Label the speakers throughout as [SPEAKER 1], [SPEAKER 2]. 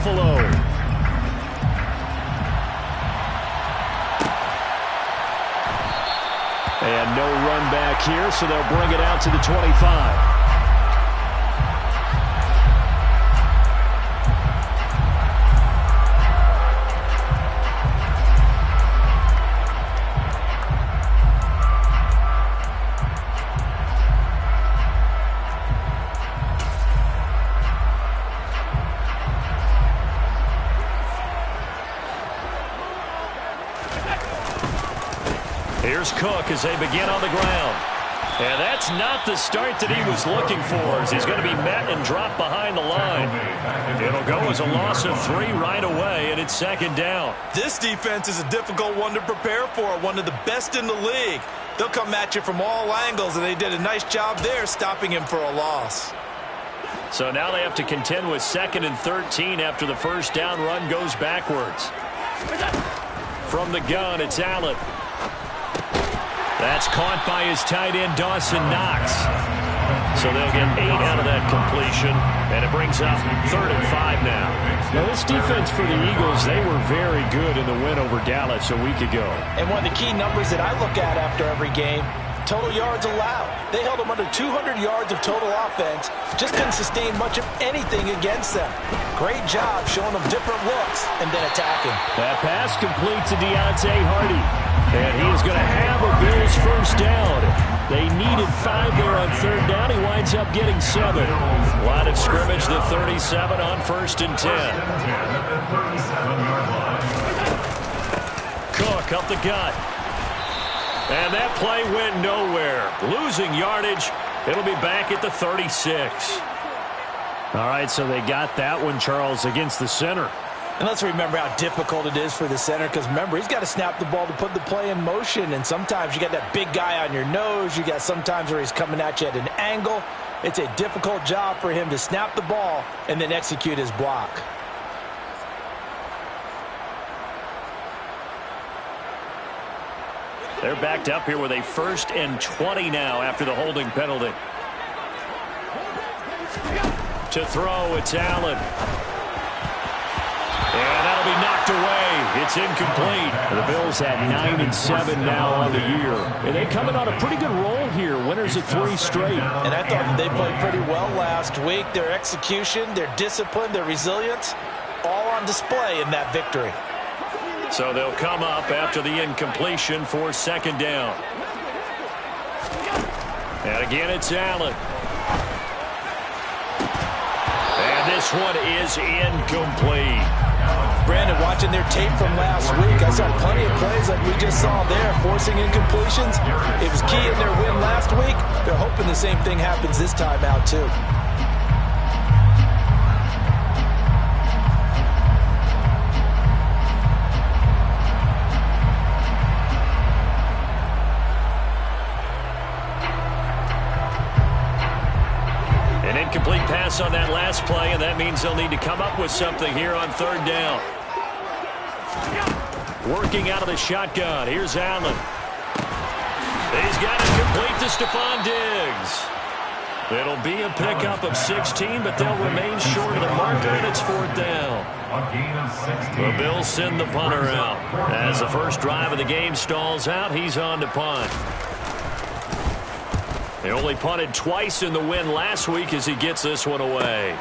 [SPEAKER 1] Buffalo. And no run back here, so they'll bring it out to the 25. Here's Cook as they begin on the ground. And that's not the start that he was looking for, as he's going to be met and dropped behind the line. It'll go as a loss of 3 right away, and it's second down.
[SPEAKER 2] This defense is a difficult one to prepare for, one of the best in the league. They'll come at you from all angles, and they did a nice job there stopping him for a loss.
[SPEAKER 1] So now they have to contend with 2nd and 13 after the first down run goes backwards. From the gun, it's Allen. That's caught by his tight end, Dawson Knox. So they'll get 8 out of that completion, and it brings up 3rd and 5 now. Now, this defense for the Eagles, they were very good in the win over Dallas a week ago.
[SPEAKER 3] And one of the key numbers that I look at after every game, total yards allowed. They held them under 200 yards of total offense. Just couldn't sustain much of anything against them. Great job showing them different looks and then attacking.
[SPEAKER 1] That pass complete to Deontay Hardy. And he is going to have a Bills first down. They needed 5 there on 3rd down. He winds up getting 7. Line of scrimmage, the 37 on 1st and 10. Cook up the gut. And that play went nowhere. Losing yardage. It'll be back at the 36. All right, so they got that one, Charles, against the center.
[SPEAKER 3] And let's remember how difficult it is for the center, because remember, he's got to snap the ball to put the play in motion, and sometimes you got that big guy on your nose. You got sometimes where he's coming at you at an angle. It's a difficult job for him to snap the ball and then execute his block.
[SPEAKER 1] They're backed up here with a 1st and 20 now after the holding penalty. To throw, it's Allen. And that'll be knocked away. It's incomplete. The Bills had 9 and 7 now on the year. And they're coming on a pretty good roll here. Winners of 3 straight.
[SPEAKER 3] And I thought they played pretty well last week. Their execution, their discipline, their resilience, all on display in that victory.
[SPEAKER 1] So they'll come up after the incompletion for 2nd down. And again, it's Allen. And this one is incomplete.
[SPEAKER 3] Brandon, watching their tape from last week, I saw plenty of plays like we just saw there, forcing incompletions. It was key in their win last week. They're hoping the same thing happens this time out, too.
[SPEAKER 1] An incomplete pass on that last play, and that means they'll need to come up with something here on 3rd down. Working out of the shotgun. Here's Allen. He's got it complete to Stephon Diggs. It'll be a pickup of 16, but they'll remain short of the marker, and it's 4th down. The Bills send the punter out. As the first drive of the game stalls out, he's on to punt. They only punted twice in the win last week as he gets this one away.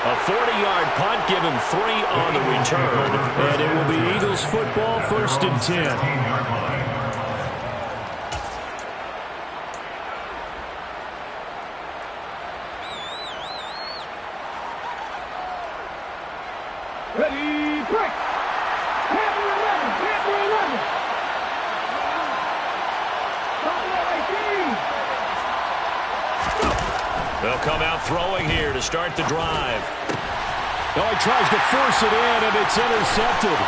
[SPEAKER 1] A 40-yard punt, give him 3 on the return. And it will be Eagles football, 1st and 10.
[SPEAKER 4] Ready, break. Hammer 11, hammer 11.
[SPEAKER 1] They'll come out throwing here to start the drive. Oh, he tries to force it in, and it's intercepted.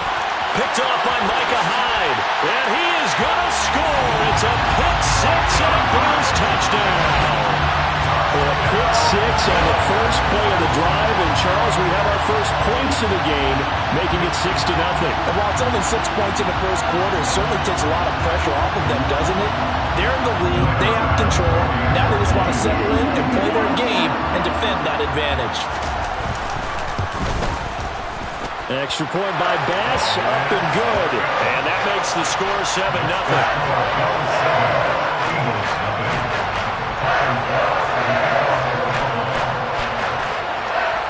[SPEAKER 1] Picked off by Micah Hyde. And he is going to score. It's a pick 6 and a Bills touchdown. Well, a pick 6 on the first play of the drive. And, Charles, we have our first points of the game, making it 6-0.
[SPEAKER 3] And while it's only 6 points in the first quarter, it certainly takes a lot of pressure off of them, doesn't it? They're in the lead. They have control. Now they just want to settle in and play their game and defend that advantage.
[SPEAKER 1] Extra point by Bass, up and good. And that makes the score 7-0.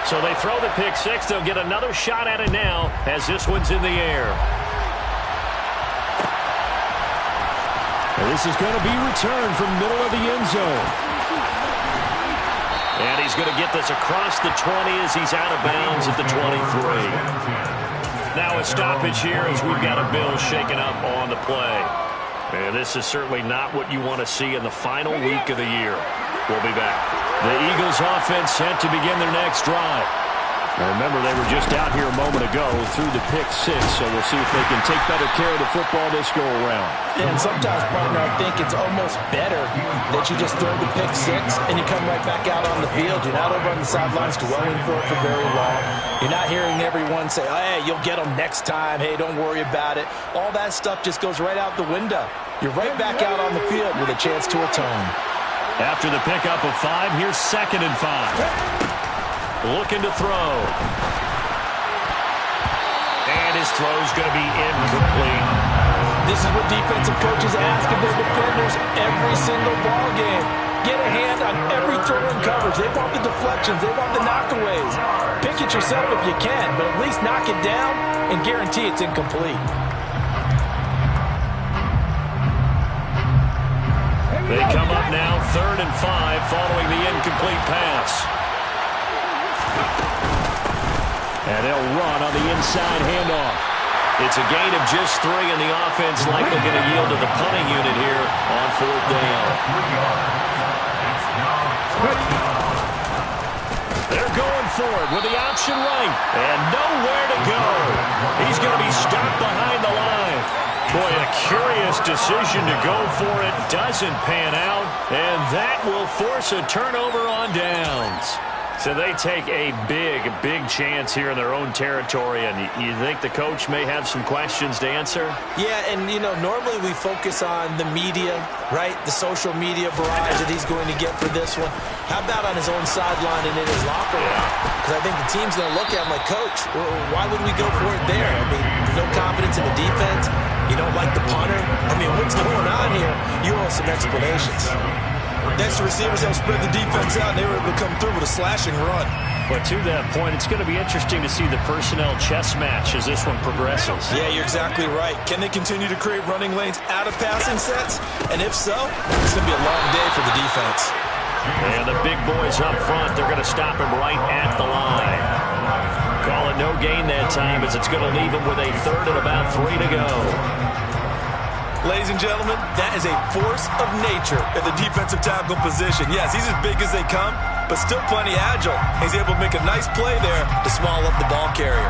[SPEAKER 1] So they throw the pick six. They'll get another shot at it now as this one's in the air. And this is going to be returned from middle of the end zone. And he's going to get this across the 20 as he's out of bounds at the 23. Now a stoppage here as we've got a Bill shaken up on the play. And this is certainly not what you want to see in the final week of the year. We'll be back. The Eagles offense set to begin their next drive. Now remember, they were just out here a moment ago through the pick six, so we'll see if they can take better care of the football this go-around.
[SPEAKER 3] And sometimes, partner, I think it's almost better that you just throw the pick six and you come right back out on the field. You're not over on the sidelines dwelling for it for very long. You're not hearing everyone say, oh, hey, you'll get them next time. Hey, don't worry about it. All that stuff just goes right out the window. You're right back out on the field with a chance to atone.
[SPEAKER 1] After the pickup of 5, here's 2nd and 5. Looking to throw. And his throw's going to be incomplete.
[SPEAKER 3] This is what defensive coaches ask of their defenders every single ball game. Get a hand on every throw in coverage. They want the deflections. They want the knockaways. Pick it yourself if you can, but at least knock it down and guarantee it's incomplete.
[SPEAKER 1] They come up now 3rd and 5 following the incomplete pass. And they'll run on the inside handoff. It's a gain of just 3, and the offense likely going to yield to the punting unit here on 4th down. They're going for it with the option right, and nowhere to go. He's going to be stopped behind the line. Boy, a curious decision to go for it. Doesn't pan out, and that will force a turnover on downs. So they take a big, big chance here in their own territory, and you think the coach may have some questions to answer?
[SPEAKER 3] Yeah, and, you know, normally we focus on the media, right? The social media barrage that he's going to get for this one. How about on his own sideline and in his locker room? Because I think the team's going to look at him like, Coach, why would we go for it there? I mean, there's no confidence in the defense. You don't like the punter. I mean, what's going on here? You owe some explanations.
[SPEAKER 2] Next, the receivers help spread the defense out, and they were able to come through with a slashing run.
[SPEAKER 1] But to that point, it's going to be interesting to see the personnel chess match as this one progresses.
[SPEAKER 2] Yeah, you're exactly right. Can they continue to create running lanes out of passing sets? And if so, it's going to be a long day for the defense.
[SPEAKER 1] And the big boys up front, they're going to stop him right at the line. Call it no gain that time as it's going to leave him with a 3rd and about 3 to go.
[SPEAKER 2] Ladies and gentlemen, that is a force of nature at the defensive tackle position. Yes, he's as big as they come, but still plenty agile. He's able to make a nice play there to small up the ball carrier.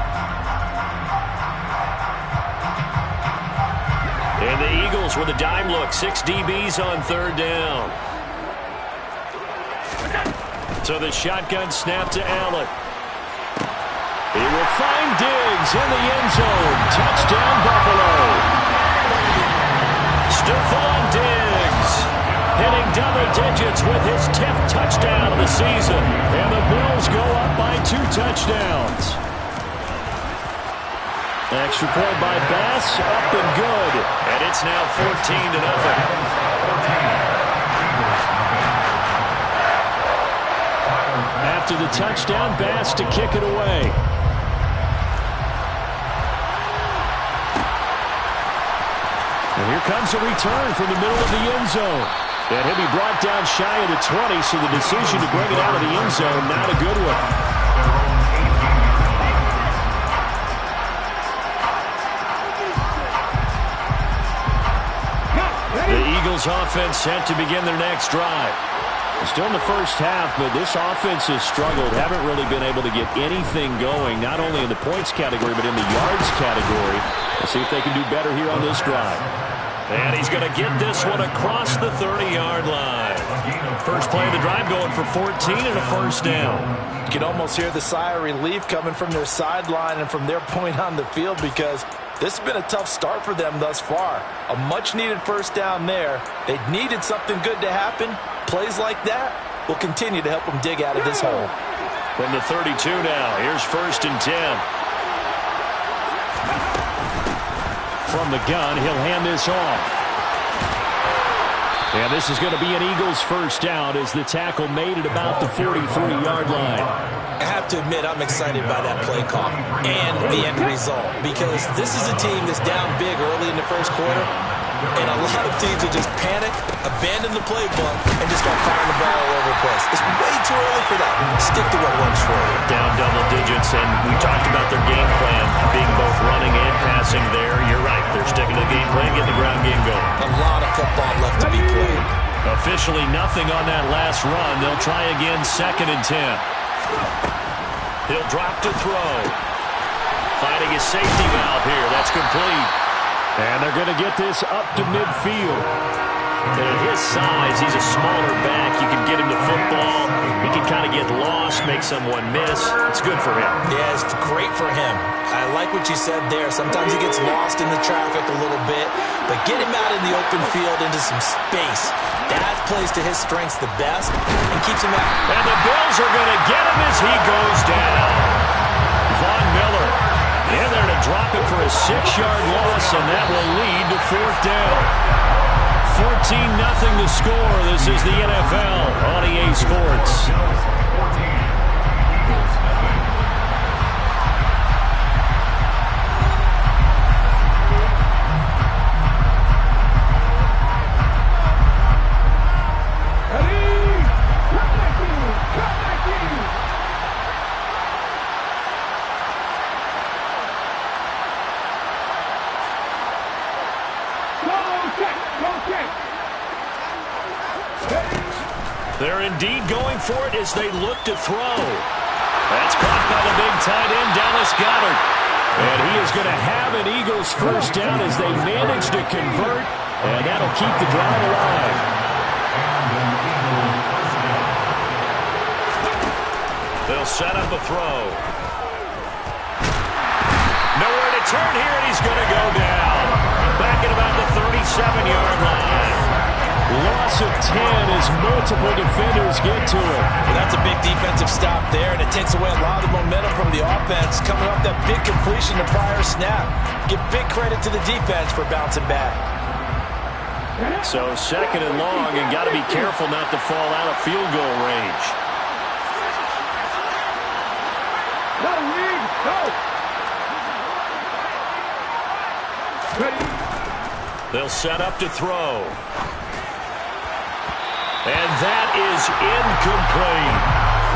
[SPEAKER 1] And the Eagles with a dime look. 6 DBs on 3rd down. So the shotgun snap to Allen. He will find Diggs in the end zone. Touchdown, Buffalo. Stephon Diggs hitting double digits with his 10th touchdown of the season. And the Bills go up by 2 touchdowns. Extra point by Bass, up and good. And it's now 14-0. After the touchdown, Bass to kick it away. And here comes a return from the middle of the end zone. And he'll be brought down shy of the 20, so the decision to bring it out of the end zone, not a good one. The Eagles offense set to begin their next drive. Still in the first half, but this offense has struggled. Haven't really been able to get anything going, not only in the points category, but in the yards category. Let's see if they can do better here on this drive. And he's going to get this one across the 30-yard line. First play of the drive going for 14 and a 1st down.
[SPEAKER 3] You can almost hear the sigh of relief coming from their sideline and from their point on the field because This has been a tough start for them thus far. A much-needed first down there. They needed something good to happen. Plays like that will continue to help them dig out of this hole.
[SPEAKER 1] From the 32 now, here's 1st and 10. From the gun, he'll hand this off. And this is going to be an Eagles first down as the tackle made at about the 43-yard line.
[SPEAKER 3] I have to admit, I'm excited by that play call and the end result, because this is a team that's down big early in the first quarter, and a lot of teams will just panic, abandon the playbook, and just start firing the ball all over the place. It's way too early for that. Stick to what works for you.
[SPEAKER 1] Down double digits, and we talked about their game plan being both running and passing there. You're right. They're sticking to the game plan, getting the ground game going.
[SPEAKER 3] A lot of football left to be played.
[SPEAKER 1] Officially nothing on that last run. They'll try again, 2nd and 10. He'll drop to throw. Finding his safety valve here. That's complete. And they're going to get this up to midfield. And at his size, he's a smaller back. You can get him to football. He can kind of get lost, make someone miss. It's good for him.
[SPEAKER 3] Yeah, it's great for him. I like what you said there. Sometimes he gets lost in the traffic a little bit, but get him out in the open field into some space. That plays to his strengths the best and keeps him out.
[SPEAKER 1] And the Bills are going to get him as he goes down. Von Miller in there to drop it for a 6-yard loss, and that will lead to 4th down. 14-0 to score. This is the NFL on EA Sports. They're indeed going for it as they look to throw. That's caught by the big tight end, Dallas Goedert. And he is going to have an Eagles first down as they manage to convert, and that'll keep the drive alive. They'll set up a throw. Nowhere to turn here, and he's going to go down. Back at about the 37-yard line. Loss of 10 as multiple defenders get to it.
[SPEAKER 3] Well, that's a big defensive stop there, and it takes away a lot of the momentum from the offense coming off that big completion the prior snap. Give big credit to the defense for bouncing back.
[SPEAKER 1] So 2nd and long, and got to be careful not to fall out of field goal range.
[SPEAKER 4] Go, Reed, go! Ready?
[SPEAKER 1] They'll set up to throw. And that is incomplete.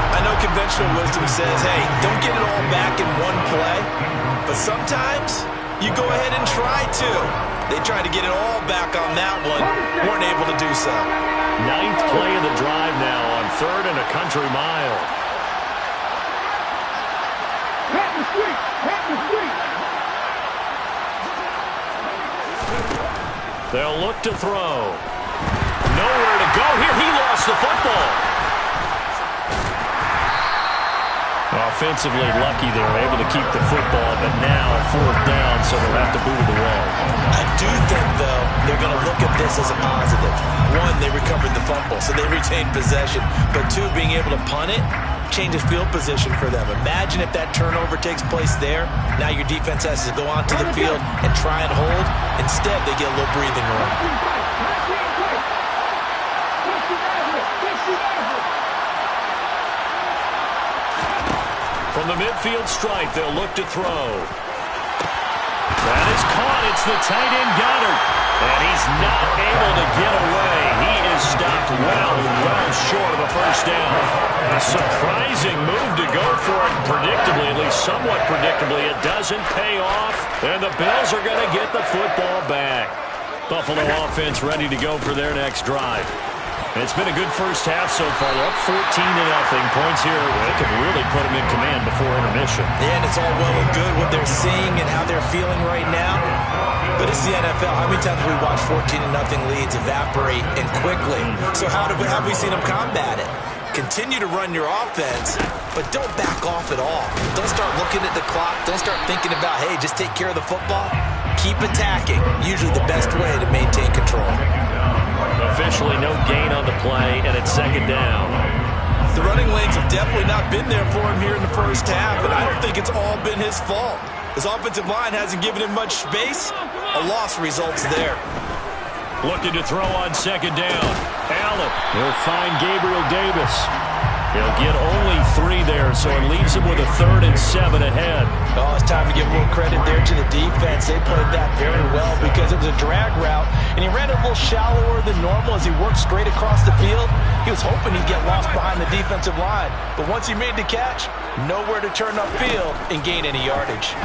[SPEAKER 3] I know conventional wisdom says, hey, don't get it all back in one play. But sometimes you go ahead and try to. They tried to get it all back on that one. Weren't able to do so.
[SPEAKER 1] 9th play of the drive now on 3rd and a country mile.
[SPEAKER 4] Hit the street! Hit the street!
[SPEAKER 1] They'll look to throw. Nowhere to go here. He lost the football. Offensively lucky they were able to keep the football, but now 4th down, so they'll have to boot it away.
[SPEAKER 3] I do think, though, they're going to look at this as a positive. 1, they recovered the fumble, so they retained possession. But 2, being able to punt it changes field position for them. Imagine if that turnover takes place there. Now your defense has to go onto the field and try and hold. Instead, they get a little breathing room.
[SPEAKER 1] From the midfield stripe, they'll look to throw. That is caught. It's the tight end Goedert. And he's not able to get away. He is stopped well short of a first down. A surprising move to go for it. Predictably, at least somewhat predictably, it doesn't pay off. And the Bills are going to get the football back. Buffalo offense ready to go for their next drive. It's been a good first half so far. They're up 14-0. Points here. They could really put them in command before intermission.
[SPEAKER 3] Yeah, and it's all well and good what they're seeing and how they're feeling right now. But it's the NFL. How many times have we watched 14-0 leads evaporate and quickly? So how have we seen them combat it? Continue to run your offense, but don't back off at all. Don't start looking at the clock. Don't start thinking about, hey, just take care of the football. keep attacking. Usually the best way to maintain control.
[SPEAKER 1] Officially no gain on the play, and it's second down.
[SPEAKER 2] The running lanes have definitely not been there for him here in the first half, and I don't think it's all been his fault. His offensive line hasn't given him much space. A loss results there.
[SPEAKER 1] Looking to throw on second down. Allen. He'll find Gabriel Davis. He'll get only 3 there, so it leaves him with a 3rd and 7 ahead.
[SPEAKER 3] Oh, it's time to give a little credit there to the defense. They played that very well because it was a drag route, and he ran it a little shallower than normal as he worked straight across the field. He was hoping he'd get lost behind the defensive line, but once he made the catch, nowhere to turn upfield and gain any yardage.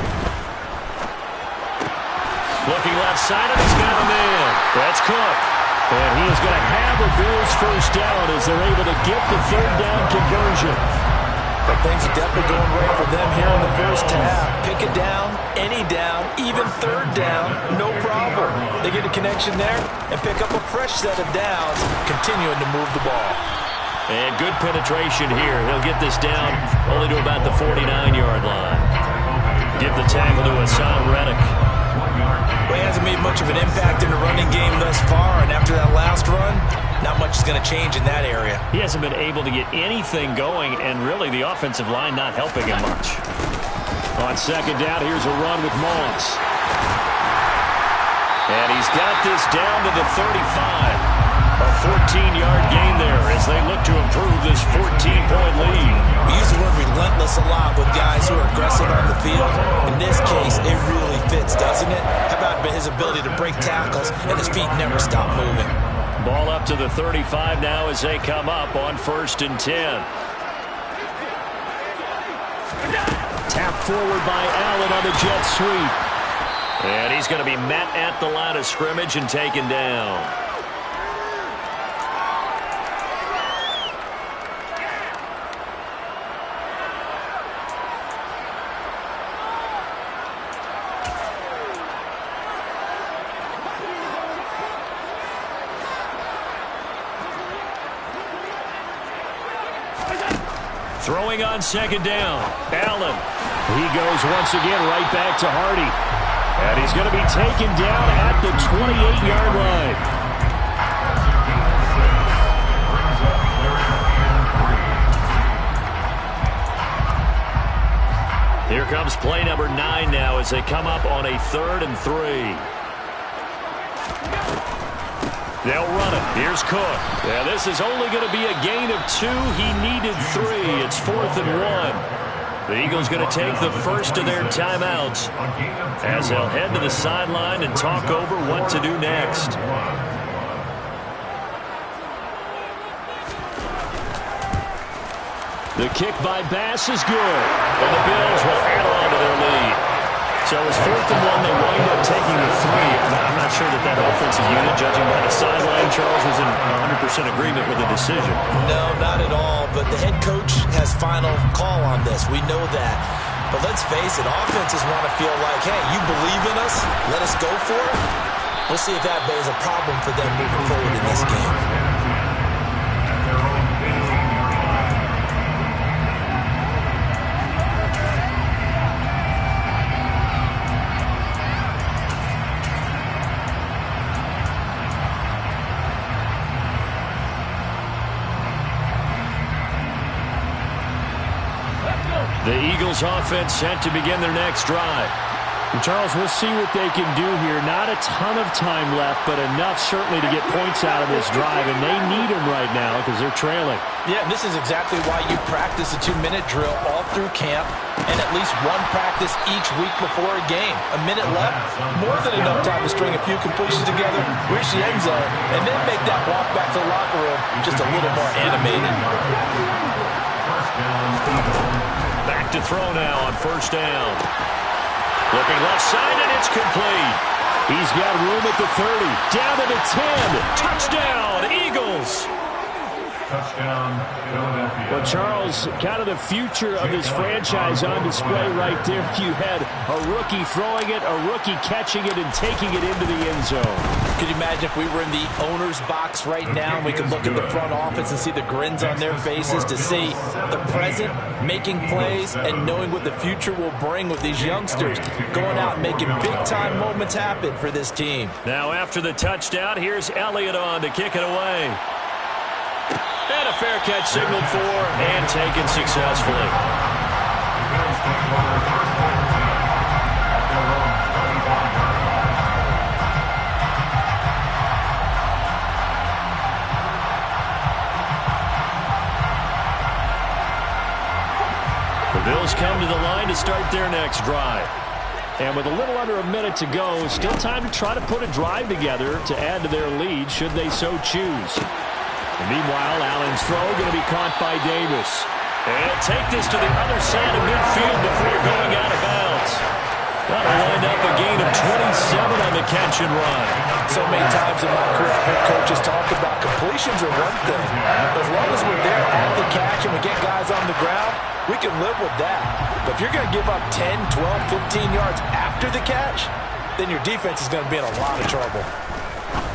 [SPEAKER 1] Looking left side, and he's got him in. That's Cook. And he is going to have a Bills first down as they're able to get the 3rd down conversion.
[SPEAKER 3] But things are definitely going right for them here in the first half. Pick a down, any down, even 3rd down, no problem. They get a connection there and pick up a fresh set of downs, continuing to move the ball.
[SPEAKER 1] And good penetration here. He'll get this down only to about the 49-yard line. Give the tackle to Hassan Reddick.
[SPEAKER 2] Well, he hasn't made much of an impact in the running game thus far, and after that last run, not much is going to change in that area.
[SPEAKER 1] He hasn't been able to get anything going, and really the offensive line not helping him much. On second down, here's a run with Mullins. And he's got this down to the 35. A 14-yard gain there as they look to improve this 14-point lead.
[SPEAKER 2] We use the word relentless a lot with guys who are aggressive on the field. In this case, it really fits, doesn't it? How about his ability to break tackles and his feet never stop moving?
[SPEAKER 1] Ball up to the 35 now as they come up on 1st and 10. Tap forward by Allen on the jet sweep. And he's going to be met at the line of scrimmage and taken down. Throwing on second down. Allen. He goes once again right back to Hardy. And he's going to be taken down at the 28-yard line. Here comes play number 9 now as they come up on a 3rd and 3. They'll run it. Here's Cook. Yeah, this is only going to be a gain of 2. He needed 3. It's 4th and 1. The Eagles going to take the first of their timeouts as they'll head to the sideline and talk over what to do next. The kick by Bass is good, and the Bills will add on to their lead. So it's 4th and 1. They wind up taking the 3. I'm not sure that offensive unit, judging by the sideline, Charles, was in 100% agreement with the decision.
[SPEAKER 2] No, not at all. But the head coach has final call on this. We know that. But let's face it, offenses want to feel like, hey, you believe in us, let us go for it. We'll see if that is a problem for them moving forward in this game.
[SPEAKER 1] The Eagles offense set to begin their next drive. And Charles, we'll see what they can do here. Not a ton of time left, but enough certainly to get points out of this drive, and they need them right now because they're trailing.
[SPEAKER 3] Yeah, and this is exactly why you practice a 2-minute drill all through camp and at least one practice each week before a game. A minute left, more than enough time to string a few completions together, reach the end zone, and then make that walk back to the locker room just a little more animated.
[SPEAKER 1] Back to throw now on 1st down. Looking left side, and it's complete. He's got room at the 30. Down to the 10. Touchdown, Eagles.
[SPEAKER 4] Touchdown, Philadelphia.
[SPEAKER 1] Well, Charles, kind of the future of this franchise on display right there. You had a rookie throwing it, a rookie catching it, and taking it into the end zone.
[SPEAKER 3] Could you imagine if we were in the owner's box right now and we could look at the front office and see the grins on their faces to see the present, making plays, and knowing what the future will bring with these youngsters going out and making big-time moments happen for this team.
[SPEAKER 1] Now after the touchdown, here's Elliott on to kick it away. And a fair catch signaled for and taken successfully. The Bills come to the line to start their next drive. And with a little under a minute to go, still time to try to put a drive together to add to their lead should they so choose. And meanwhile, Allen's throw going to be caught by Davis. And take this to the other side of midfield before going out of bounds. That'll wind up a gain of 27 on the catch and run.
[SPEAKER 3] So many times in my career, I've heard coaches talk about completions are one thing. As long as we're there at the catch and we get guys on the ground, we can live with that. But if you're going to give up 10, 12, 15 yards after the catch, then your defense is going to be in a lot of trouble.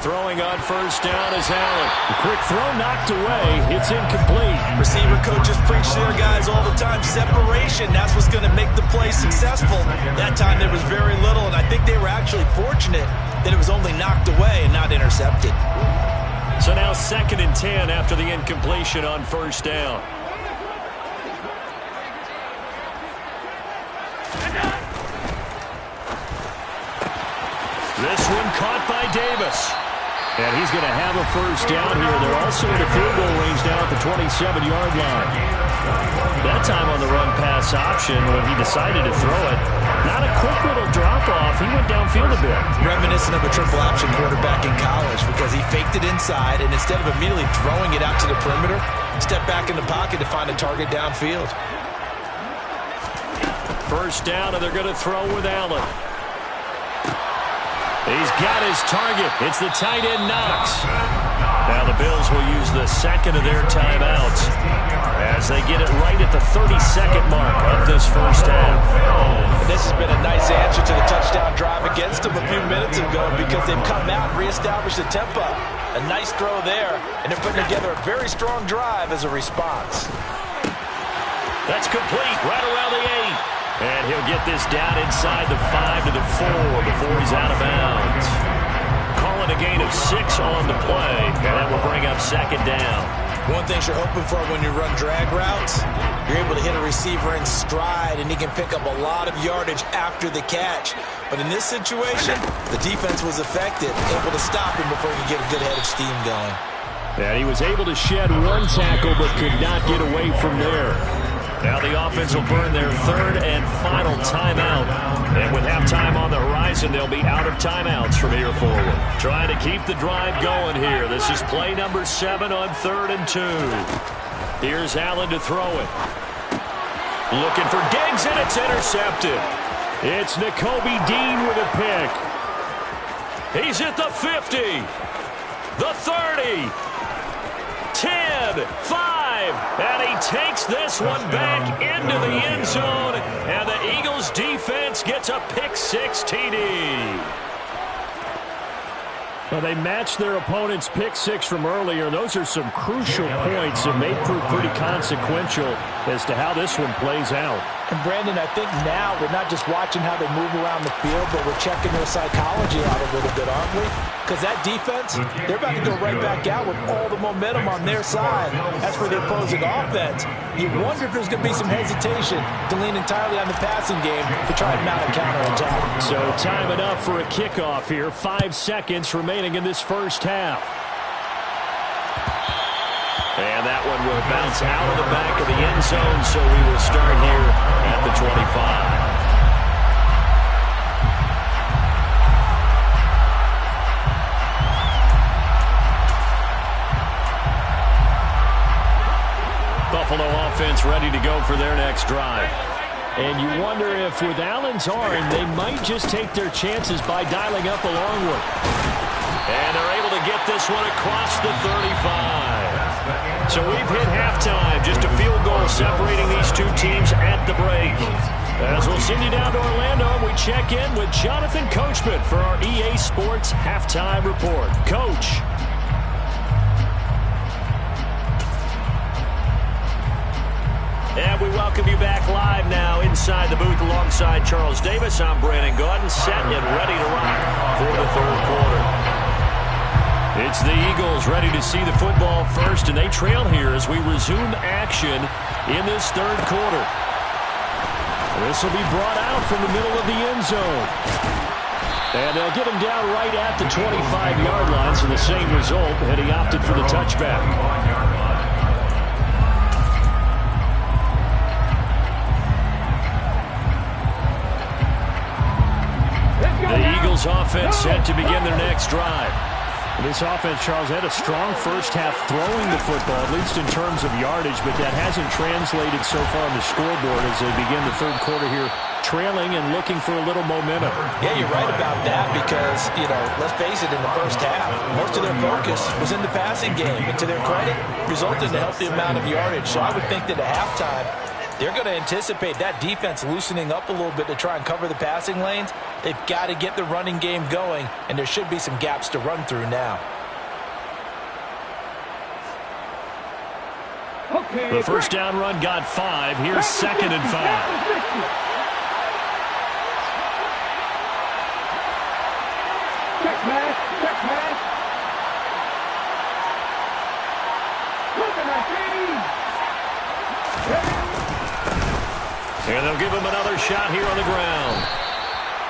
[SPEAKER 1] Throwing on first down is Allen. The quick throw knocked away. It's incomplete.
[SPEAKER 2] Receiver coaches preach to their guys all the time. Separation, that's what's going to make the play successful. That time there was very little, and I think they were actually fortunate that it was only knocked away and not intercepted.
[SPEAKER 1] So now 2nd and 10 after the incompletion on first down. This one caught by Davis. And he's going to have a first down here. They're also in the field goal range now at the 27-yard line. That time on the run-pass option when he decided to throw it. Not a quick little drop-off. He went downfield a bit.
[SPEAKER 2] Reminiscent of a triple option quarterback in college because he faked it inside, and instead of immediately throwing it out to the perimeter, stepped back in the pocket to find a target downfield.
[SPEAKER 1] First down, and they're going to throw with Allen. He's got his target. It's the tight end Knox. Now the Bills will use the second of their timeouts as they get it right at the 30-second mark of this first half.
[SPEAKER 3] And this has been a nice answer to the touchdown drive against them a few minutes ago because they've come out and reestablished the tempo. A nice throw there, and they're putting together a very strong drive as a response.
[SPEAKER 1] That's complete right around the 8. And he'll get this down inside the 5 to the 4 before he's out of bounds. Calling a gain of 6 on the play, and that will bring up 2nd down.
[SPEAKER 2] One thing you're hoping for when you run drag routes, you're able to hit a receiver in stride, and he can pick up a lot of yardage after the catch. But in this situation, the defense was effective, able to stop him before he could get a good head of steam going.
[SPEAKER 1] And he was able to shed one tackle but could not get away from there. Now the offense will burn their 3rd and final timeout. And with halftime on the horizon, they'll be out of timeouts from here forward. Trying to keep the drive going here. This is play number 7 on 3rd and 2. Here's Allen to throw it. Looking for Diggs, and it's intercepted. It's Nakobe Dean with a pick. He's at the 50, the 30, 10, 5, and he takes this one back into the end zone, and the Eagles defense gets a pick-6 TD. Well, they matched their opponent's pick-6 from earlier. Those are some crucial points that may prove pretty consequential as to how this one plays out.
[SPEAKER 3] And Brandon, I think now we're not just watching how they move around the field, but we're checking their psychology out a little bit, aren't we? Because that defense, they're about to go right back out with all the momentum on their side. As for the opposing offense, you wonder if there's going to be some hesitation to lean entirely on the passing game to try and mount a counterattack.
[SPEAKER 1] So time enough for a kickoff here. 5 seconds remaining in this first half. And that one will bounce out of the back of the end zone, so we will start here at the 25. Buffalo offense ready to go for their next drive. And you wonder if with Allen's arm, they might just take their chances by dialing up a long one. And they're able to get this one across the 35. So we've hit halftime. Just a field goal separating these two teams at the break. As we'll send you down to Orlando, we check in with Jonathan Coachman for our EA Sports Halftime Report. Coach. And we welcome you back live now inside the booth alongside Charles Davis. I'm Brandon Gaudin, set and ready to rock for the third quarter. It's the Eagles ready to see the football first, and they trail here as we resume action in this third quarter. This will be brought out from the middle of the end zone. And they'll get him down right at the 25-yard line, so the same result, and he opted for the touchback. The Eagles offense set to begin their next drive. This offense, Charles, had a strong first half throwing the football, at least in terms of yardage, but that hasn't translated so far on the scoreboard as they begin the third quarter here, trailing and looking for a little momentum.
[SPEAKER 3] Yeah, you're right about that because, let's face it, in the first half, most of their focus was in the passing game. And to their credit, resulted in a healthy amount of yardage. So I would think that at halftime, they're going to anticipate that defense loosening up a little bit to try and cover the passing lanes. They've got to get the running game going, and there should be some gaps to run through now.
[SPEAKER 1] The first down run got 5. Here's 2nd and 5.
[SPEAKER 5] Check man.
[SPEAKER 1] And they'll give him another shot here on the ground.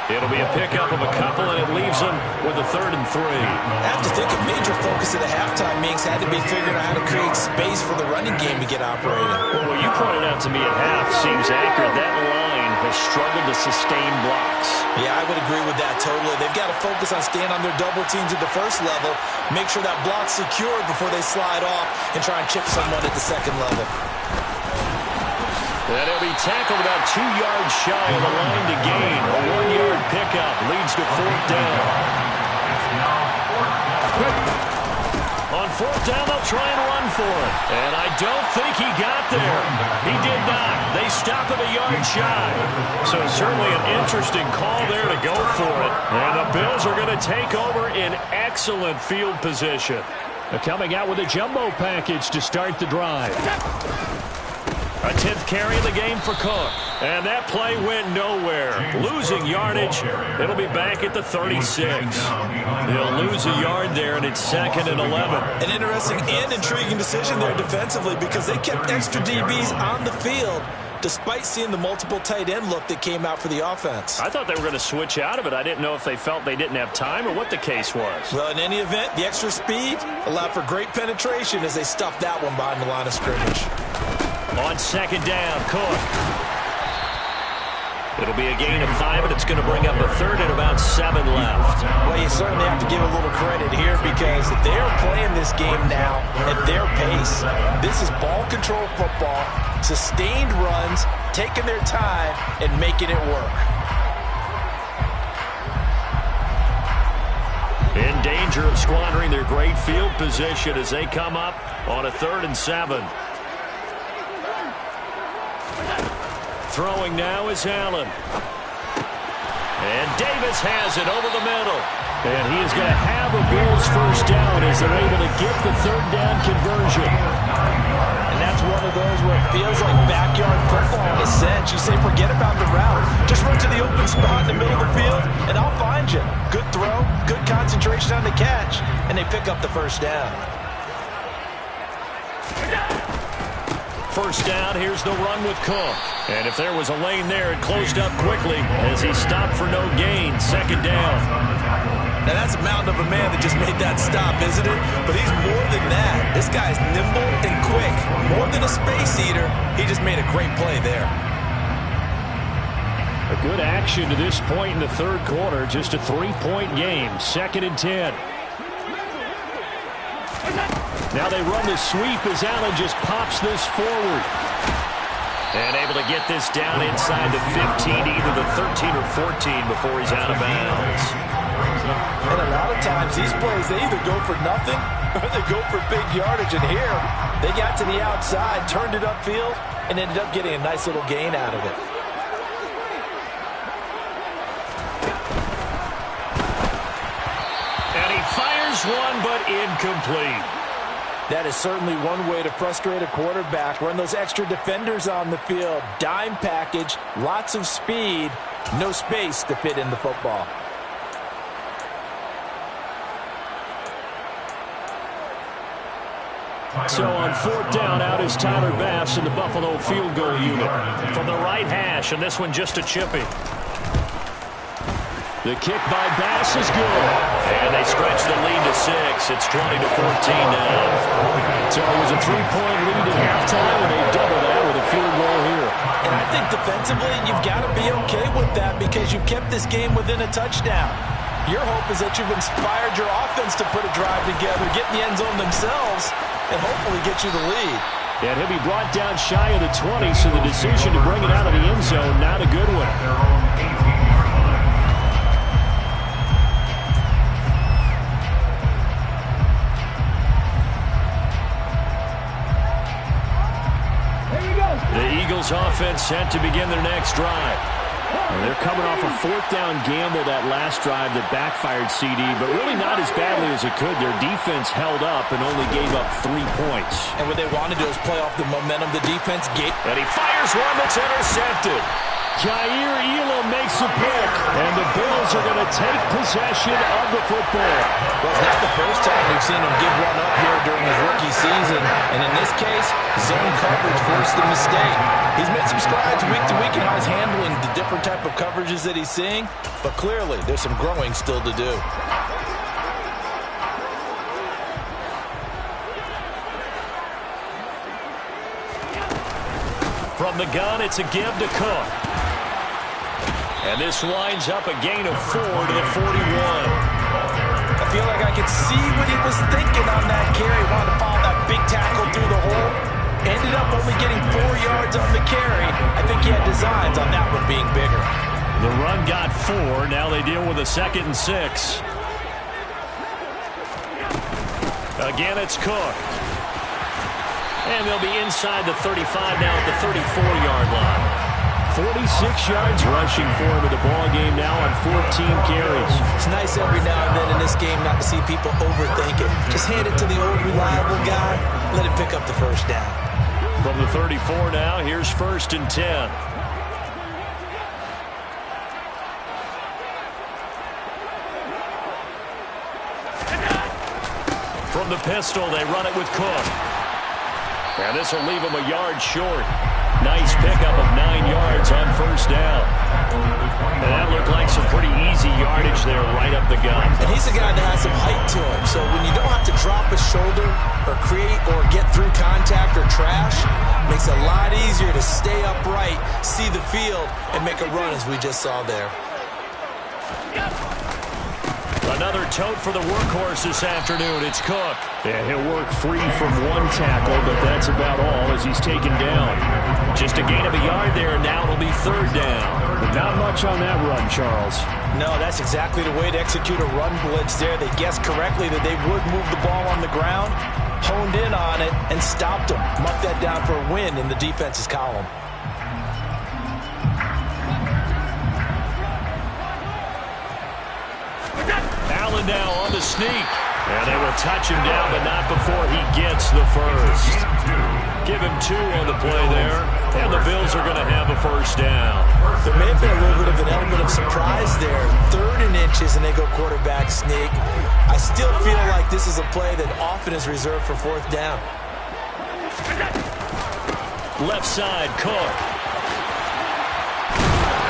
[SPEAKER 1] It'll be a pickup of a couple, and it leaves them with a 3rd and 3.
[SPEAKER 2] I have to think a major focus at the halftime means had to be figuring out how to create space for the running game to get operating.
[SPEAKER 1] Well, what you pointed out to me at half seems accurate. That line has struggled to sustain blocks.
[SPEAKER 2] Yeah, I would agree with that totally. They've got to focus on staying on their double teams at the first level, make sure that block's secured before they slide off and try and chip someone at the second level.
[SPEAKER 1] And he'll be tackled about 2 yards shy of the line to gain. A 1-yard pickup leads to 4th down. On 4th down, they'll try and run for it. And I don't think he got there. He did not. They stop him a yard shy. So certainly an interesting call there to go for it. And the Bills are going to take over in excellent field position. They're coming out with a jumbo package to start the drive. A 10th carry of the game for Cook. And that play went nowhere. Losing yardage. It'll be back at the 36. They'll lose a yard there, and it's 2nd and 11.
[SPEAKER 2] An interesting and intriguing decision there defensively because they kept extra DBs on the field despite seeing the multiple tight end look that came out for the offense.
[SPEAKER 1] I thought they were going to switch out of it. I didn't know if they felt they didn't have time or what the case was.
[SPEAKER 2] Well, in any event, the extra speed allowed for great penetration as they stuffed that one behind the line of scrimmage.
[SPEAKER 1] On 2nd down, Cook. It'll be a gain of 5, and it's going to bring up a 3rd and about 7 left.
[SPEAKER 3] Well, you certainly have to give a little credit here because they're playing this game now at their pace. This is ball control football, sustained runs, taking their time, and making it work.
[SPEAKER 1] In danger of squandering their great field position as they come up on a 3rd and 7. Throwing now is Allen. And Davis has it over the middle. And he is going to have a Bills first down as they're able to get the 3rd down conversion.
[SPEAKER 3] And that's one of those where it feels like backyard football in a sense. You say forget about the route. Just run to the open spot in the middle of the field, and I'll find you. Good throw, good concentration on the catch, and they pick up the first down.
[SPEAKER 1] First down, here's the run with Cook. And if there was a lane there, it closed up quickly as he stopped for no gain. 2nd down.
[SPEAKER 2] Now that's a mountain of a man that just made that stop, isn't it? But he's more than that. This guy's nimble and quick. More than a space eater, he just made a great play there.
[SPEAKER 1] A good action to this point in the third quarter. Just a 3-point game. 2nd and 10. Now they run the sweep as Allen just pops this forward. And able to get this down inside the 15, either the 13 or 14 before he's out of bounds.
[SPEAKER 3] And a lot of times these plays, they either go for nothing or they go for big yardage. And here, they got to the outside, turned it upfield, and ended up getting a nice little gain out of it.
[SPEAKER 1] one, but incomplete.
[SPEAKER 3] That is certainly one way to frustrate a quarterback. Run those extra defenders on the field. Dime package, lots of speed, no space to fit in the football.
[SPEAKER 1] So on fourth down, out is Tyler Bass in the Buffalo field goal unit. From the right hash, and this one just a chippy. The kick by Bass is good. And they stretch the lead to 6. It's 20-14 now. So it was a 3-point lead at halftime, and they double that with a field goal here.
[SPEAKER 3] And I think defensively, you've got to be okay with that because you've kept this game within a touchdown. Your hope is that you've inspired your offense to put a drive together, get in the end zone themselves, and hopefully get you the lead.
[SPEAKER 1] And he'll be brought down shy of the 20, so the decision to bring it out of the end zone, not a good one. The Eagles offense set to begin their next drive. And they're coming off a fourth down gamble that last drive that backfired CD, but really not as badly as it could. Their defense held up and only gave up 3 points.
[SPEAKER 3] And what they want to do is play off the momentum the defense gave.
[SPEAKER 1] And he fires one that's intercepted. Jair Elam makes a pick, and the Bills are going to take possession of the football.
[SPEAKER 3] Well, it's not the first time we've seen him give one up here during his rookie season. And in this case, zone coverage forced the mistake. He's made some strides week to week in how he's handling the different type of coverages that he's seeing. But clearly, there's some growing still to do.
[SPEAKER 1] From the gun, it's a give to Cook. And this winds up a gain of 4 to the 41.
[SPEAKER 3] I feel like I could see what he was thinking on that carry. Wanted to follow that big tackle through the hole. Ended up only getting 4 yards on the carry. I think he had designs on that one being bigger.
[SPEAKER 1] The run got 4. Now they deal with a 2nd and 6. Again, it's Cook. And they'll be inside the 35 now at the 34-yard line. 46 yards rushing for him in the ball game now on 14 carries.
[SPEAKER 3] It's nice every now and then in this game not to see people overthink it. Just hand it to the old reliable guy. Let him pick up the first down.
[SPEAKER 1] From the 34 now, here's 1st and 10. From the pistol, they run it with Cook. And this will leave him a yard short. Nice pickup of 9 yards on 1st down. And that looked like some pretty easy yardage there right up the gut.
[SPEAKER 3] And he's a guy that has some height to him. So when you don't have to drop a shoulder or create or get through contact or trash, it makes it a lot easier to stay upright, see the field, and make a run as we just saw there.
[SPEAKER 1] Another tote for the workhorse this afternoon. It's Cook. And he'll work free from one tackle, but that's about all as he's taken down. Just a gain of a yard there, and now it'll be 3rd down. But not much on that run, Charles.
[SPEAKER 3] No, that's exactly the way to execute a run blitz there. They guessed correctly that they would move the ball on the ground, honed in on it, and stopped them. Mark that down for a win in the defense's column.
[SPEAKER 1] Allen now on the sneak. And they will touch him down, but not before he gets the first. Give him 2 on the play there. And the Bills are going to have a 1st down.
[SPEAKER 3] There may have been a little bit of an element of surprise there. 3rd and inches, and they go quarterback sneak. I still feel like this is a play that often is reserved for 4th down.
[SPEAKER 1] Left side, Cook.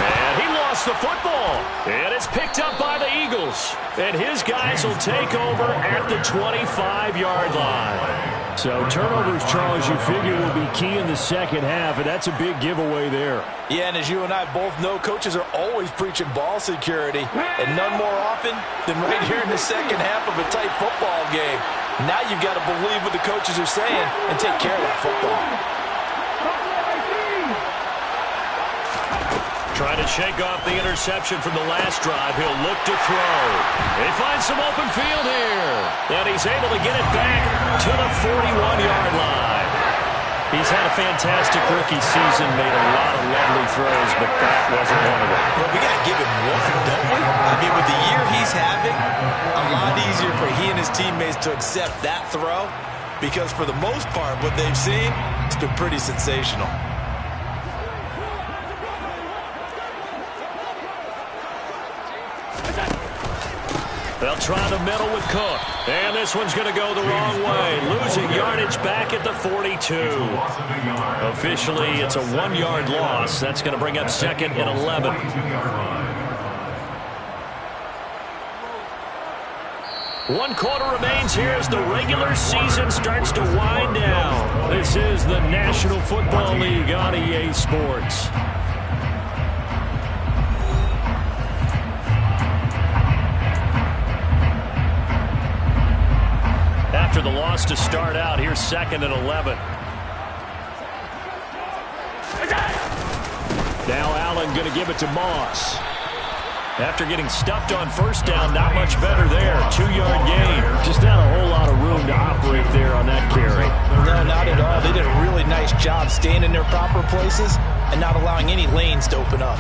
[SPEAKER 1] And he lost the football. And it's picked up by the Eagles. And his guys will take over at the 25-yard line. So turnovers, Charles, you figure will be key in the second half, and that's a big giveaway there.
[SPEAKER 3] Yeah, and as you and I both know, coaches are always preaching ball security, and none more often than right here in the second half of a tight football game. Now you've got to believe what the coaches are saying and take care of that football.
[SPEAKER 1] Trying to shake off the interception from the last drive. He'll look to throw. He finds some open field here. And he's able to get it back to the 41-yard line. He's had a fantastic rookie season, made a lot of lovely throws, but that wasn't one of them.
[SPEAKER 2] Well, we got to give him one, don't we? I mean, with the year he's having, a lot easier for he and his teammates to accept that throw because for the most part, what they've seen, it's been pretty sensational.
[SPEAKER 1] They'll try the middle with Cook. And this one's going to go the wrong way. Losing yardage back at the 42. Officially, it's a 1-yard loss. That's going to bring up second and 11. One quarter remains here as the regular season starts to wind down. This is the National Football League on EA Sports. After the loss to start out, here's second and 11. Now Allen going to give it to Moss. After getting stuffed on first down, not much better there. 2-yard gain. Just not a whole lot of room to operate there on that carry.
[SPEAKER 3] No, not at all. They did a really nice job staying in their proper places and not allowing any lanes to open up.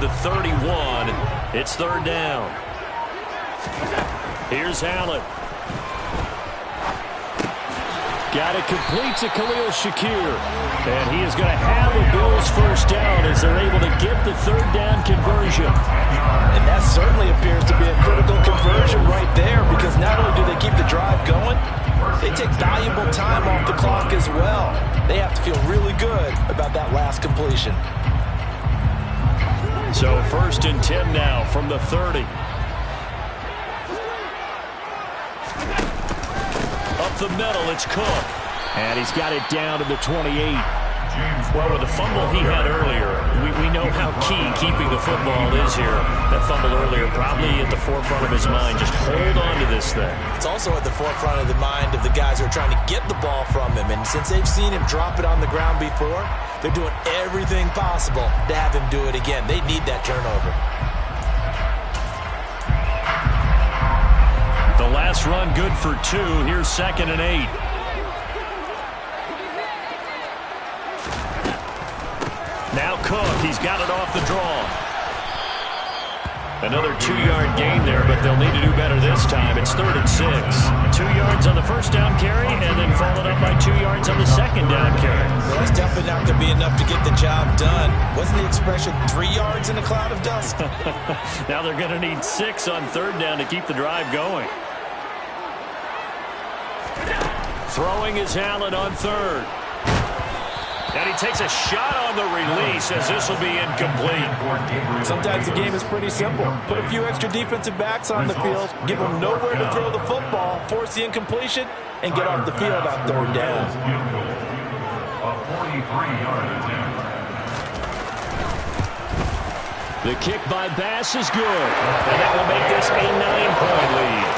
[SPEAKER 1] The 31. It's third down. Here's Allen. Got it complete to Khalil Shakir. And he is going to have the Bills first down as they're able to get the third down conversion.
[SPEAKER 3] And that certainly appears to be a critical conversion right there because not only do they keep the drive going, they take valuable time off the clock as well. They have to feel really good about that last completion.
[SPEAKER 1] So first and 10 now from the 30. Up the middle, it's Cook. And he's got it down to the 28. Well, with the fumble he had earlier, we know how key keeping the football is here. That fumble earlier probably at the forefront of his mind. Just hold on to this thing.
[SPEAKER 2] It's also at the forefront of the mind of the guys who are trying to get the ball from him. And since they've seen him drop it on the ground before, they're doing everything possible to have him do it again. They need that turnover.
[SPEAKER 1] The last run good for 2. Here's second and 8. Now Cook, he's got it off the draw. Another 2-yard gain there, but they'll need to do better this time. It's third and 6. 2 yards on the first down carry, and then followed up by 2 yards on the second down carry.
[SPEAKER 2] Well, that's definitely not going to be enough to get the job done. Wasn't the expression 3 yards in a cloud of dust?
[SPEAKER 1] Now they're going to need 6 on third down to keep the drive going. Throwing is Allen on third. And he takes a shot on the release as this will be incomplete.
[SPEAKER 3] Sometimes the game is pretty simple. Put a few extra defensive backs on the field, give them nowhere to throw the football, force the incompletion, and get off the field on third down.
[SPEAKER 4] A 43-yard attempt.
[SPEAKER 1] The kick by Bass is good. And that will make this a 9-point lead.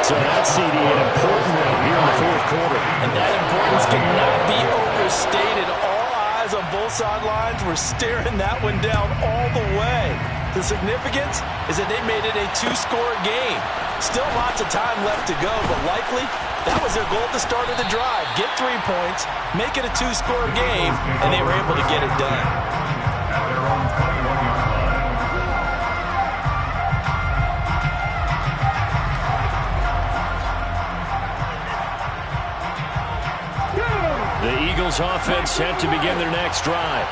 [SPEAKER 1] So that's CD an important one here in the fourth quarter.
[SPEAKER 3] And that importance cannot be overstated. All eyes on both sidelines were staring that one down all the way. The significance is that they made it a 2-score game. Still lots of time left to go, but likely that was their goal at the start of the drive. Get 3 points, make it a 2-score game, and they were able to get it done.
[SPEAKER 4] At their own 21-yard line.
[SPEAKER 1] The Eagles offense set to begin their next drive.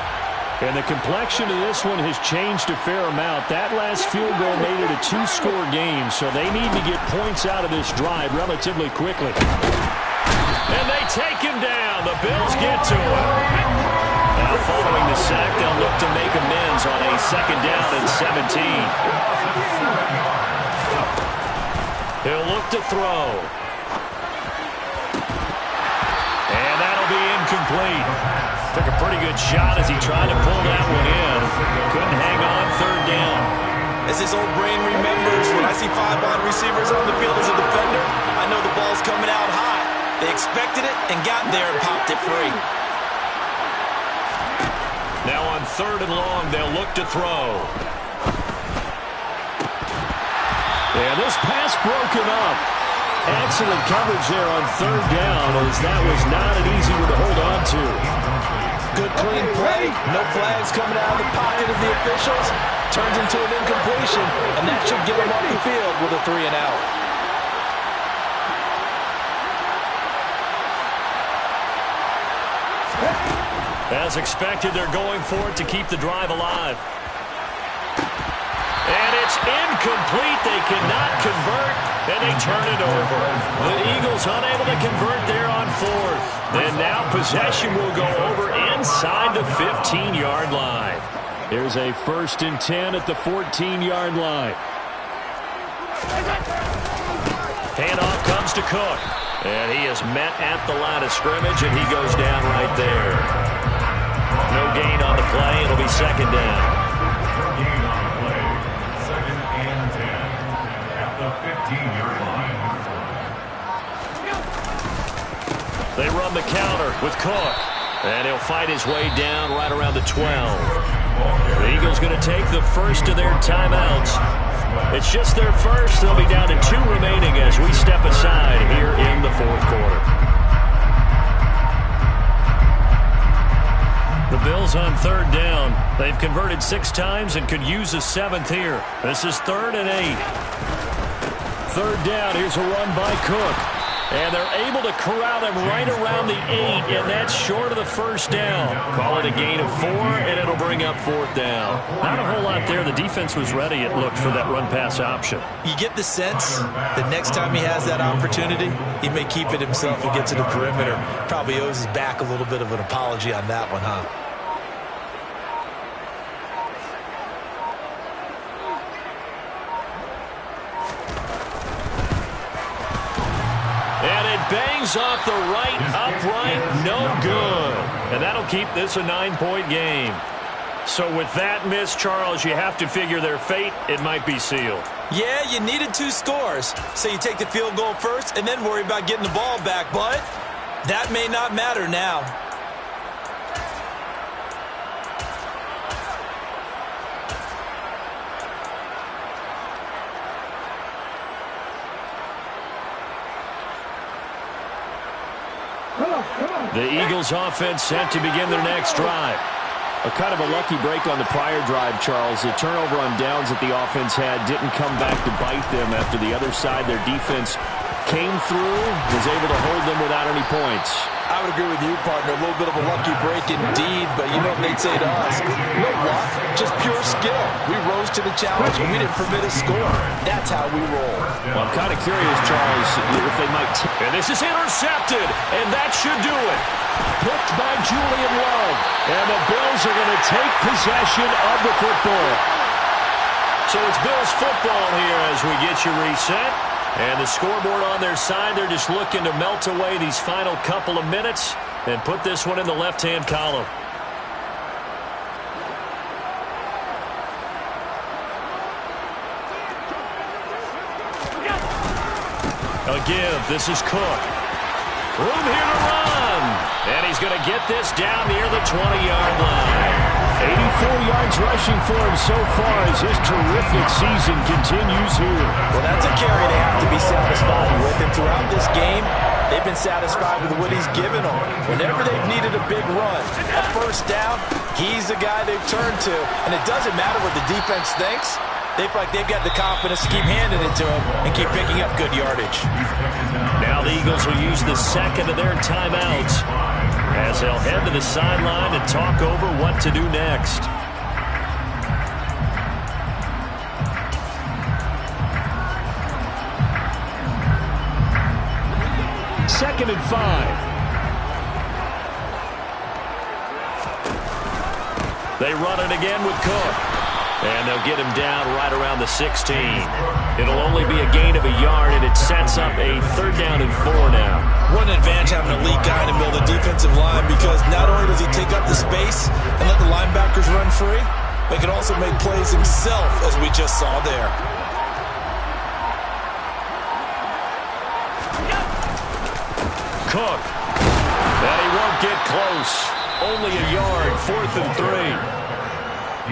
[SPEAKER 1] And the complexion of this one has changed a fair amount. That last field goal made it a 2-score game, so they need to get points out of this drive relatively quickly. And they take him down. The Bills get to him. Now following the sack, they'll look to make amends on a second down and 17. He'll look to throw. And that'll be incomplete. Took a pretty good shot as he tried to pull that one in. Couldn't hang on third down.
[SPEAKER 2] As his old brain remembers, when I see 5 wide receivers on the field as a defender, I know the ball's coming out high. They expected it and got there and popped it free.
[SPEAKER 1] Now on 3rd and long, they'll look to throw. And this pass broken up. Excellent coverage there on 3rd down, as that was not an easy one to hold on to.
[SPEAKER 3] Good clean play. No flags coming out of the pocket of the officials. Turns into an incompletion, and that should get him off the field with a 3 and out.
[SPEAKER 1] As expected, they're going for it to keep the drive alive. And it's incomplete. They cannot convert, and they turn it over. The Eagles unable to convert there on 4th. And now possession will go over inside the 15-yard line. There's a 1st and 10 at the 14-yard line. Handoff comes to Cook. And he is met at the line of scrimmage, and he goes down right there. No gain on the play. It'll be 2nd down.
[SPEAKER 4] Gain on the play. 2nd and 10 at the 15-yard line.
[SPEAKER 1] They run the counter with Cook. And he'll fight his way down right around the 12. The Eagles going to take the first of their timeouts. It's just their first. They'll be down to 2 remaining as we step aside here in the 4th quarter. The Bills on 3rd down. They've converted 6 times and could use a 7th here. This is 3rd and 8. 3rd down. Here's a run by Cook. And they're able to corral him right around the 8, and that's short of the 1st down. Call it a gain of 4, and it'll bring up 4th down. Not a whole lot there. The defense was ready, it looked, for that run-pass option.
[SPEAKER 2] You get the sense that next time he has that opportunity, he may keep it himself and get to the perimeter. Probably owes his back a little bit of an apology on that one, huh?
[SPEAKER 1] Bangs off the right upright, no good. And that'll keep this a 9-point game. So with that miss, Charles, you have to figure their fate, it might be sealed.
[SPEAKER 2] Yeah, you needed 2 scores. So you take the field goal first and then worry about getting the ball back. But that may not matter now.
[SPEAKER 1] The Eagles offense set to begin their next drive. A kind of a lucky break on the prior drive, Charles. The turnover on downs that the offense had didn't come back to bite them after the other side. Their defense came through, was able to hold them without any points.
[SPEAKER 3] I would agree with you, partner. A little bit of a lucky break indeed, but you know what they'd say to us? No luck, just pure skill. We rose to the challenge, and we didn't permit a score. That's how we roll.
[SPEAKER 1] Well, I'm kind of curious, Charles, if they might... And this is intercepted, and that should do it. Picked by Julian Love, and the Bills are going to take possession of the football. So it's Bills football here as we get you reset. And the scoreboard on their side, they're just looking to melt away these final couple of minutes and put this one in the left-hand column. A give. This is Cook. Room here to run. And he's going to get this down near the 20-yard line. 84 yards rushing for him so far as his terrific season continues here.
[SPEAKER 2] Well, that's a carry they have to be satisfied with. And throughout this game, they've been satisfied with what he's given them. Whenever they've needed a big run, a 1st down, he's the guy they've turned to. And it doesn't matter what the defense thinks. They feel like they've got the confidence to keep handing it to him and keep picking up good yardage.
[SPEAKER 1] Now the Eagles will use the 2nd of their timeouts as they'll head to the sideline and talk over what to do next. Second and 5. They run it again with Cook. And they'll get him down right around the 16. It'll only be a gain of a yard, and it sets up a 3rd down and 4 now.
[SPEAKER 2] What an advantage having an elite guy in the middle of the defensive line, because not only does he take up the space and let the linebackers run free, but can also make plays himself, as we just saw there.
[SPEAKER 1] Cook. And he won't get close. Only a yard, 4th and 3.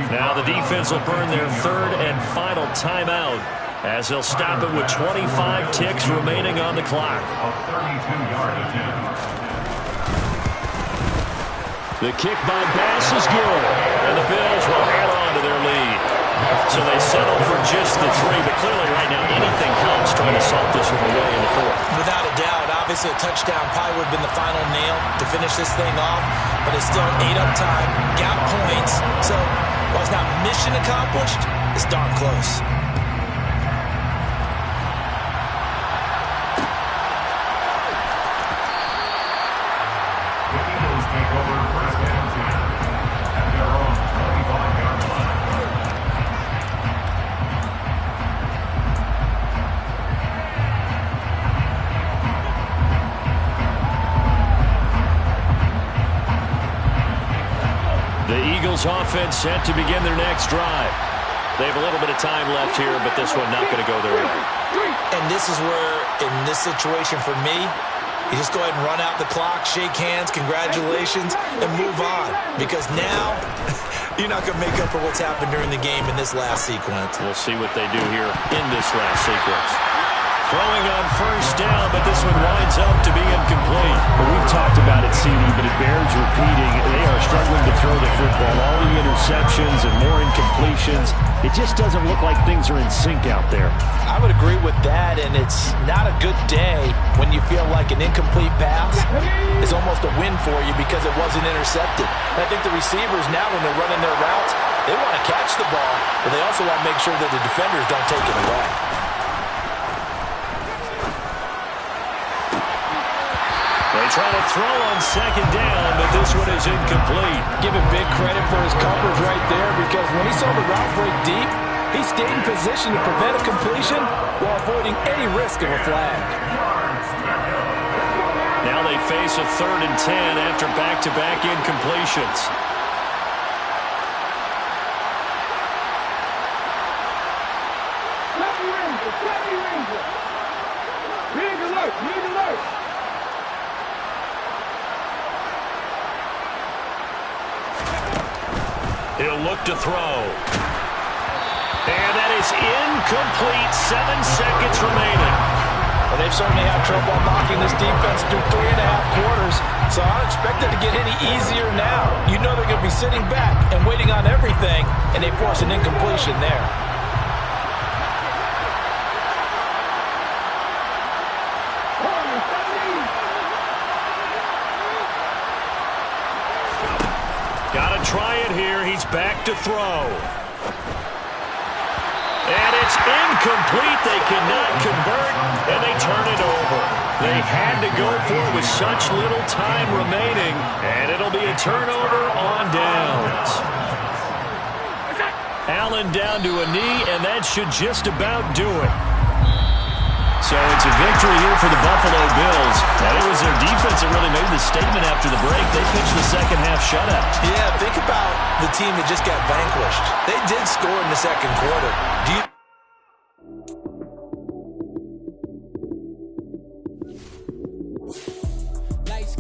[SPEAKER 1] Now the defense will burn their third and final timeout as they'll stop it with 25 ticks remaining on the clock.
[SPEAKER 4] A 32-yard attempt.
[SPEAKER 1] The kick by Bass is good, and the Bills will hang on to their lead. So they settle for just the 3, but clearly right now anything helps trying to salt this one away in the 4th.
[SPEAKER 2] Without a doubt, obviously a touchdown probably would have been the final nail to finish this thing off, but it's still ate up time, got points, so while it's not mission accomplished, it's darn close.
[SPEAKER 4] The Eagles take over first and 10 at their own 25-yard line.
[SPEAKER 1] The Eagles offense set to begin their next drive. They have a little bit of time left here, but this one not going to go their way.
[SPEAKER 2] And this is where, in this situation for me, you just go ahead and run out the clock, shake hands, congratulations, and move on. Because now, you're not going to make up for what's happened during the game in this last sequence.
[SPEAKER 1] We'll see what they do here in this last sequence. Throwing on first down, but this one winds up to be incomplete.
[SPEAKER 6] Well, we've talked about it, CD, but it bears repeating. They are struggling to throw the football. All the interceptions and more incompletions. It just doesn't look like things are in sync out there.
[SPEAKER 3] I would agree with that, and it's not a good day when you feel like an incomplete pass is almost a win for you because it wasn't intercepted. And I think the receivers now, when they're running their routes, they want to catch the ball, but they also want to make sure that the defenders don't take it away.
[SPEAKER 1] They try to throw on second down, but this one is incomplete.
[SPEAKER 3] Give him big credit for his coverage right there because when he saw the route break deep, he stayed in position to prevent a completion while avoiding any risk of a flag.
[SPEAKER 1] Now they face a 3rd and 10 after back-to-back incompletions. He'll look to throw. And that is incomplete. 7 seconds remaining.
[SPEAKER 3] Well, they've certainly had trouble knocking this defense through 3.5 quarters, so I don't expect it to get any easier now. You know they're going to be sitting back and waiting on everything, and they force an incompletion there.
[SPEAKER 1] Got to try it here. He's back to throw. And it's incomplete. They cannot convert, and they turn it over. They had to go for it with such little time remaining, and it'll be a turnover on downs. Allen down to a knee, and that should just about do it. So it's a victory here for the Buffalo Bills. And it was their defense that really made the statement after the break. They pitched the second half shutout.
[SPEAKER 2] Yeah, think about the team that just got vanquished. They did score in the second quarter. Do you